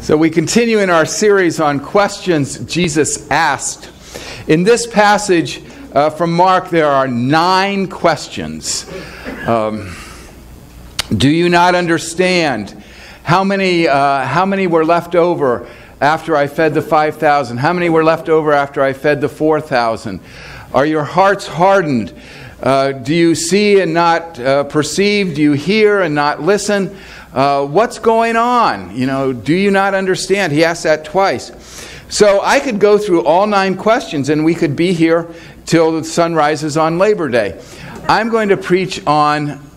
So we continue in our series on questions Jesus asked. In this passage from Mark, there are 9 questions. Do you not understand? How many were left over after I fed the 5,000? How many were left over after I fed the 4,000? Are your hearts hardened? Do you see and not perceive? Do you hear and not listen? What's going on? Do you not understand? He asked that twice. So I could go through all 9 questions and we could be here till the sun rises on Labor Day. I'm going to preach on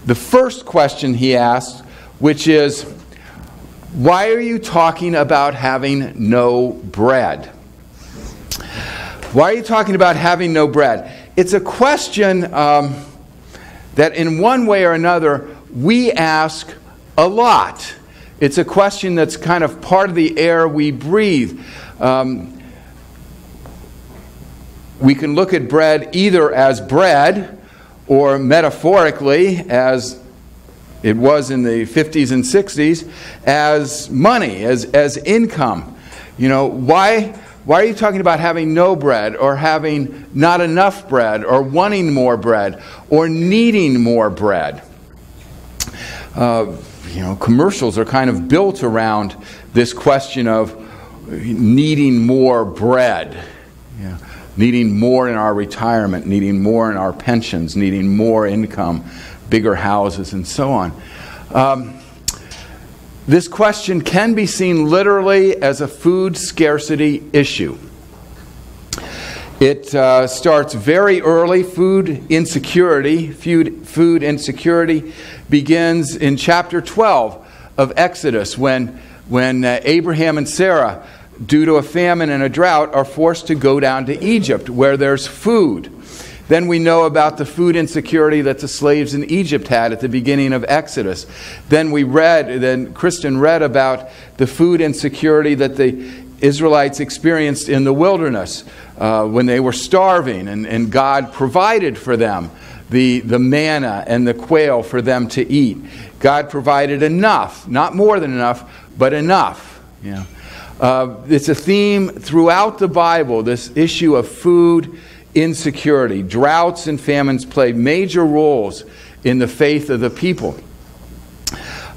the first question he asked, which is, why are you talking about having no bread? Why are you talking about having no bread? It's a question that in one way or another we ask a lot. It's a question that's kind of part of the air we breathe. We can look at bread either as bread or metaphorically, as it was in the 50s and 60s, as money, as income. Why are you talking about having no bread, or having not enough bread, or wanting more bread, or needing more bread? Commercials are kind of built around this question of needing more bread. Needing more in our retirement, needing more in our pensions, needing more income, bigger houses, and so on. This question can be seen literally as a food scarcity issue. It starts very early. Food insecurity begins in chapter 12 of Exodus when Abraham and Sarah, due to a famine and a drought, are forced to go down to Egypt where there's food. Then we know about the food insecurity that the slaves in Egypt had at the beginning of Exodus. Then Kristen read about the food insecurity that the Israelites experienced in the wilderness when they were starving, and God provided for them the manna and the quail for them to eat. God provided enough, not more than enough, but enough. It's a theme throughout the Bible, this issue of food insecurity. Droughts and famines play major roles in the faith of the people.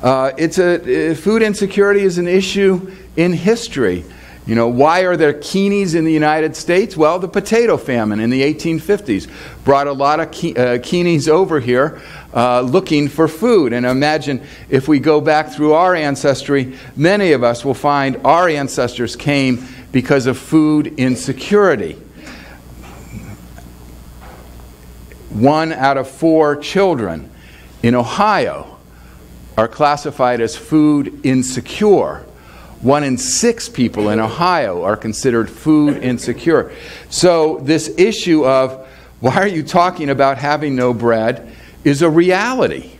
Food insecurity is an issue in history. Why are there Keenys in the United States? Well, the potato famine in the 1850s brought a lot of Keenys over here looking for food. And imagine if we go back through our ancestry, many of us will find our ancestors came because of food insecurity. 1 out of 4 children in Ohio are classified as food insecure. 1 in 6 people in Ohio are considered food insecure. So this issue of why are you talking about having no bread is a reality.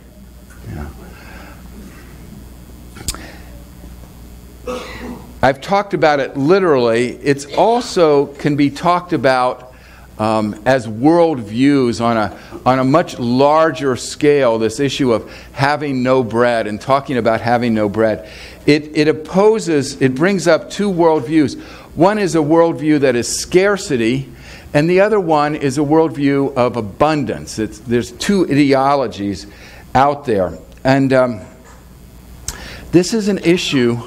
I've talked about it literally. It's also can be talked about as worldviews on a much larger scale, this issue of having no bread and talking about having no bread. It brings up 2 worldviews. One is a worldview that is scarcity, and the other one is a worldview of abundance. There's 2 ideologies out there. And this is an issue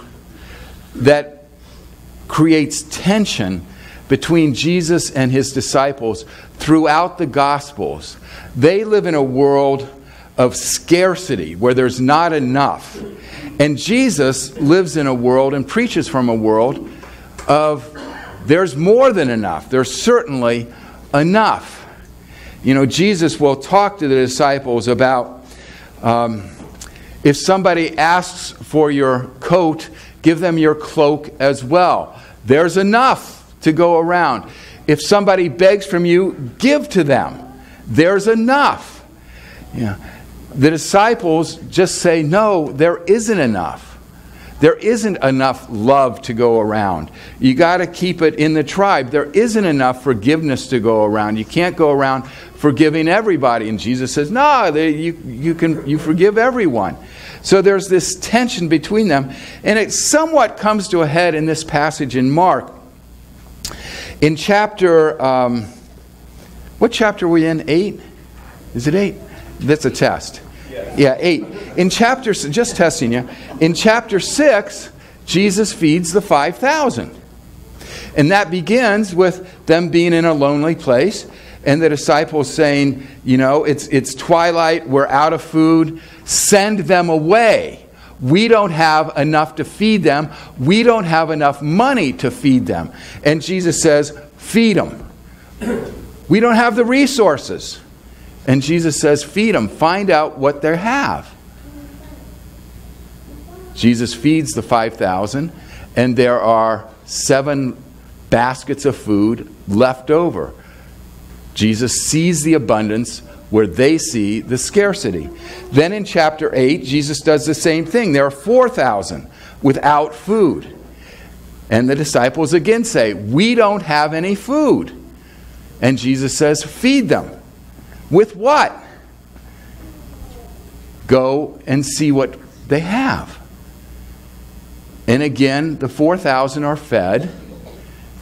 that creates tension between Jesus and his disciples throughout the Gospels. They live in a world of scarcity where there's not enough. And Jesus lives in a world and preaches from a world of there's more than enough. There's certainly enough. Jesus will talk to the disciples about if somebody asks for your coat, give them your cloak as well. There's enough to go around. If somebody begs from you, give to them. There's enough. The disciples just say, no, there isn't enough. There isn't enough love to go around. You got to keep it in the tribe. There isn't enough forgiveness to go around. You can't go around forgiving everybody. And Jesus says, no, you forgive everyone. So there's this tension between them, and it somewhat comes to a head in this passage in Mark. In chapter, what chapter are we in? 8? Is it 8? That's a test. Yeah, 8. In chapter, just testing you. In chapter 6, Jesus feeds the 5,000. And that begins with them being in a lonely place and the disciples saying, it's twilight, we're out of food, send them away. We don't have enough to feed them. We don't have enough money to feed them. And Jesus says, feed them. We don't have the resources. And Jesus says, feed them. Find out what they have. Jesus feeds the 5,000, and there are 7 baskets of food left over. Jesus sees the abundance where they see the scarcity. Then in chapter 8, Jesus does the same thing. There are 4,000 without food. And the disciples again say, we don't have any food. And Jesus says, feed them. With what? Go and see what they have. And again, the 4,000 are fed,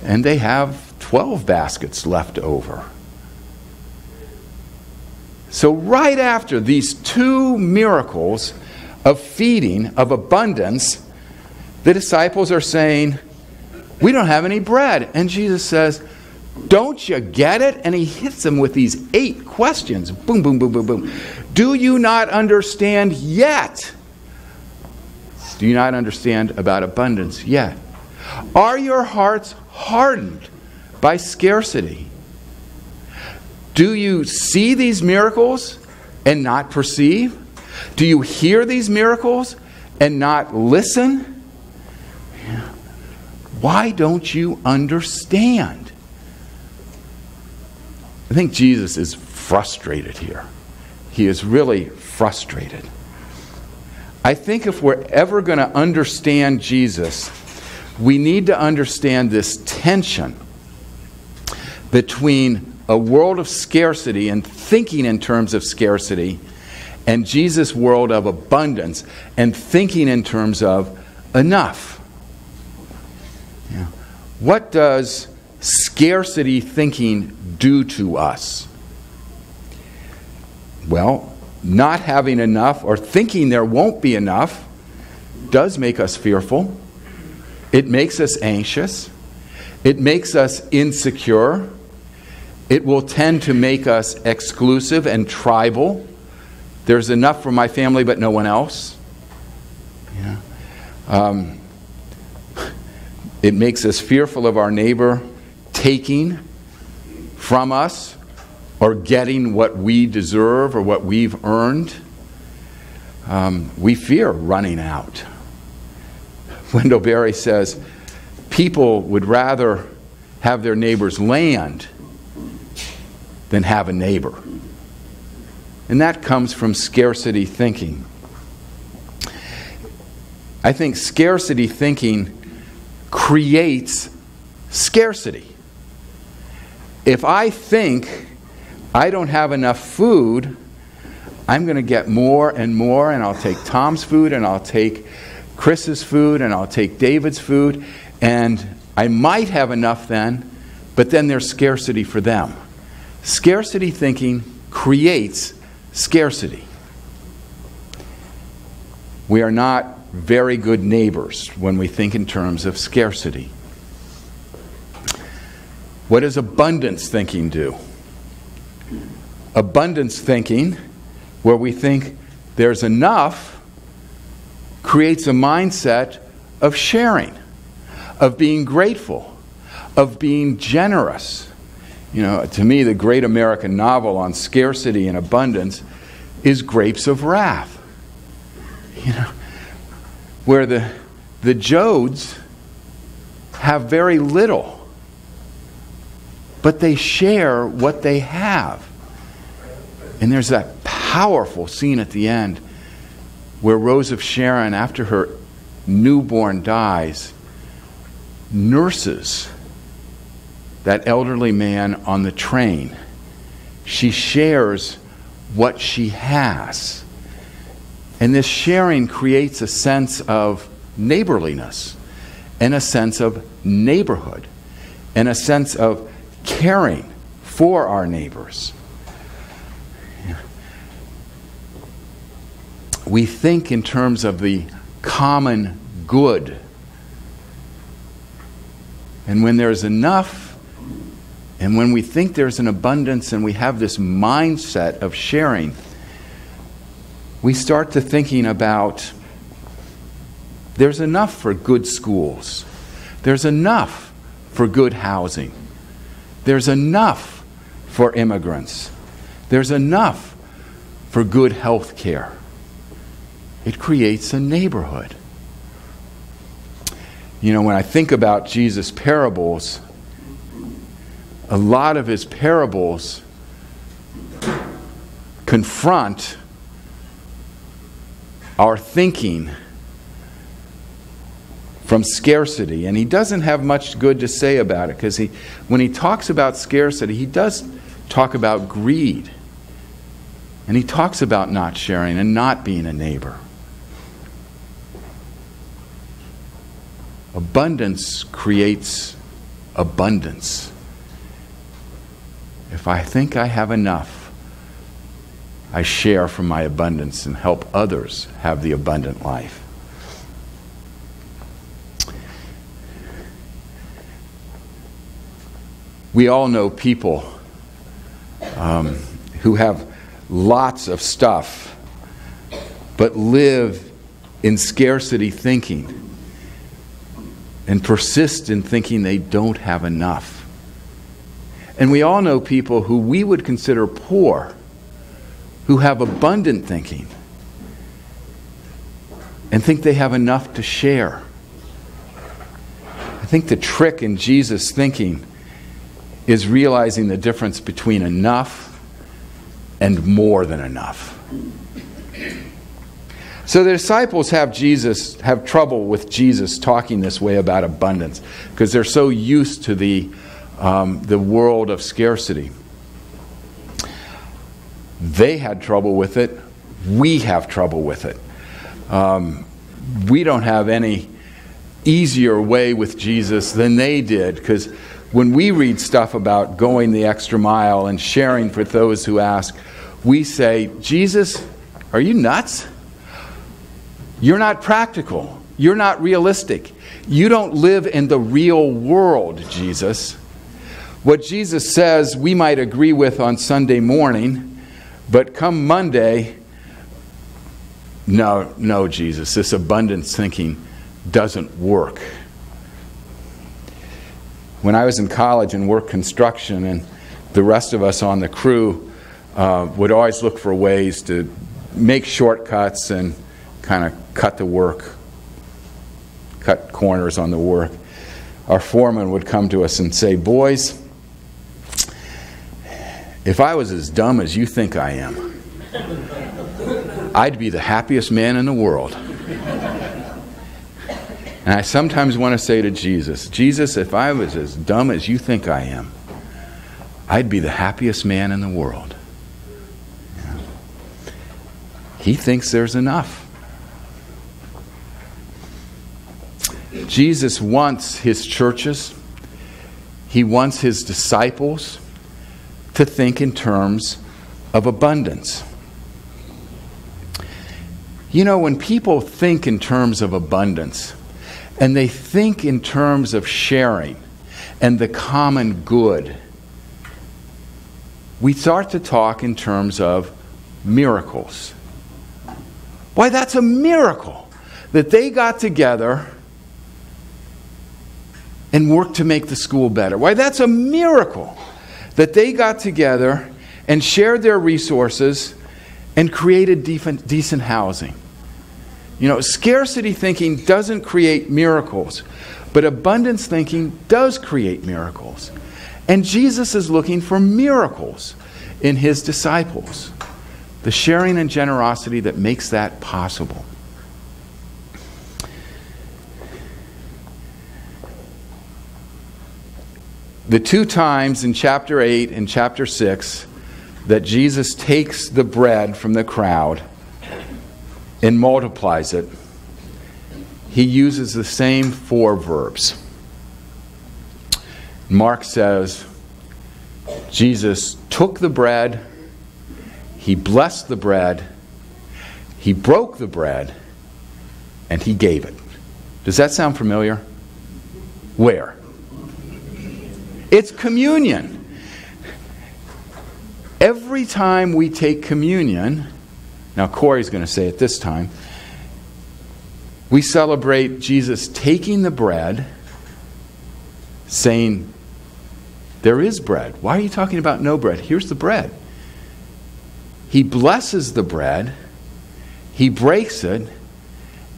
and they have 12 baskets left over. So right after these 2 miracles of feeding, of abundance, the disciples are saying, we don't have any bread. And Jesus says, don't you get it? And he hits them with these 8 questions. Boom, boom, boom, boom, boom. Do you not understand yet? Do you not understand about abundance yet? Are your hearts hardened by scarcity? Do you see these miracles and not perceive? Do you hear these miracles and not listen? Why don't you understand? I think Jesus is frustrated here. He is really frustrated. I think if we're ever going to understand Jesus, we need to understand this tension between a world of scarcity and thinking in terms of scarcity, and Jesus' world of abundance and thinking in terms of enough. What does scarcity thinking do to us? Well, not having enough or thinking there won't be enough does make us fearful. It makes us anxious. It makes us insecure. It will tend to make us exclusive and tribal. There's enough for my family but no one else. It makes us fearful of our neighbor taking from us or getting what we deserve or what we've earned. We fear running out. Wendell Berry says, people would rather have their neighbor's land than have a neighbor. And that comes from scarcity thinking. I think scarcity thinking creates scarcity. If I think I don't have enough food, I'm going to get more and more, and I'll take Tom's food, and I'll take Chris's food, and I'll take David's food, and I might have enough then, but then there's scarcity for them. Scarcity thinking creates scarcity. We are not very good neighbors when we think in terms of scarcity. What does abundance thinking do? Abundance thinking, where we think there's enough, creates a mindset of sharing, of being grateful, of being generous. To me, the great American novel on scarcity and abundance is Grapes of Wrath. Where the Jodes have very little, but they share what they have. And there's that powerful scene at the end where Rose of Sharon, after her newborn dies, nurses that elderly man on the train. She shares what she has. And this sharing creates a sense of neighborliness, and a sense of neighborhood, and a sense of caring for our neighbors. We think in terms of the common good. And when there's enough, and when we think there's an abundance, and we have this mindset of sharing, we start to thinking about there's enough for good schools. There's enough for good housing. There's enough for immigrants. There's enough for good health care. It creates a neighborhood. You know, when I think about Jesus' parables, a lot of his parables confront our thinking from scarcity. And he doesn't have much good to say about it, because when he talks about scarcity, he does talk about greed. And he talks about not sharing and not being a neighbor. Abundance creates abundance. If I think I have enough, I share from my abundance and help others have the abundant life. We all know people who have lots of stuff but live in scarcity thinking and persist in thinking they don't have enough. And we all know people who we would consider poor who have abundant thinking and think they have enough to share. I think the trick in Jesus' thinking is realizing the difference between enough and more than enough. So the disciples have trouble with Jesus talking this way about abundance, because they're so used to the world of scarcity. They had trouble with it. We have trouble with it. We don't have any easier way with Jesus than they did, because when we read stuff about going the extra mile and sharing for those who ask, we say, Jesus, are you nuts? You're not practical. You're not realistic. You don't live in the real world, Jesus. What Jesus says we might agree with on Sunday morning, but come Monday, no, Jesus, this abundance thinking doesn't work. When I was in college and worked construction, and the rest of us on the crew would always look for ways to make shortcuts and kind of cut corners on the work. Our foreman would come to us and say, "Boys, if I was as dumb as you think I am, I'd be the happiest man in the world." And I sometimes want to say to Jesus, "Jesus, if I was as dumb as you think I am, I'd be the happiest man in the world." Yeah. He thinks there's enough. Jesus wants his churches, he wants his disciples to think in terms of abundance. You know, when people think in terms of abundance, and they think in terms of sharing and the common good, we start to talk in terms of miracles. Why, that's a miracle that they got together and worked to make the school better. Why, that's a miracle that they got together and shared their resources and created decent housing. You know, scarcity thinking doesn't create miracles, but abundance thinking does create miracles. And Jesus is looking for miracles in his disciples. The sharing and generosity that makes that possible. The two times in chapter 8 and chapter 6 that Jesus takes the bread from the crowd, and multiplies it, he uses the same 4 verbs. Mark says, Jesus took the bread, he blessed the bread, he broke the bread, and he gave it. Does that sound familiar? Where? It's communion. Every time we take communion, now Corey's going to say it this time, we celebrate Jesus taking the bread, saying, there is bread. Why are you talking about no bread? Here's the bread. He blesses the bread, he breaks it,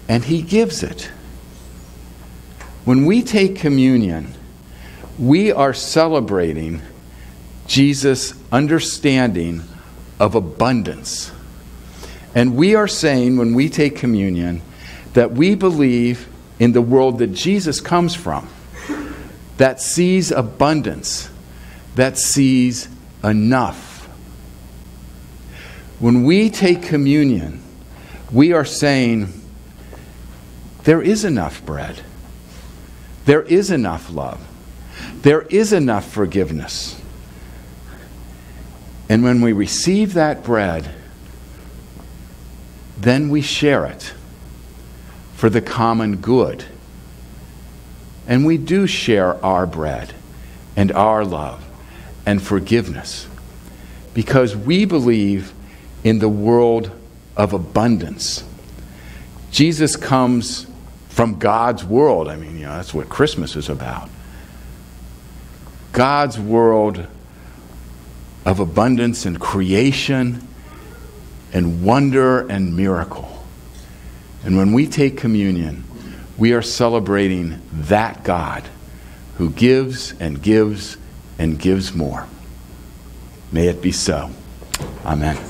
and he gives it. When we take communion, we are celebrating Jesus' understanding of abundance. And we are saying, when we take communion, that we believe in the world that Jesus comes from, that sees abundance, that sees enough. When we take communion, we are saying, there is enough bread. There is enough love. There is enough forgiveness. And when we receive that bread, then we share it for the common good. And we do share our bread and our love and forgiveness because we believe in the world of abundance. Jesus comes from God's world. I mean, that's what Christmas is about. God's world of abundance and creation and wonder and miracle. And when we take communion, we are celebrating that God who gives and gives and gives more. May it be so. Amen.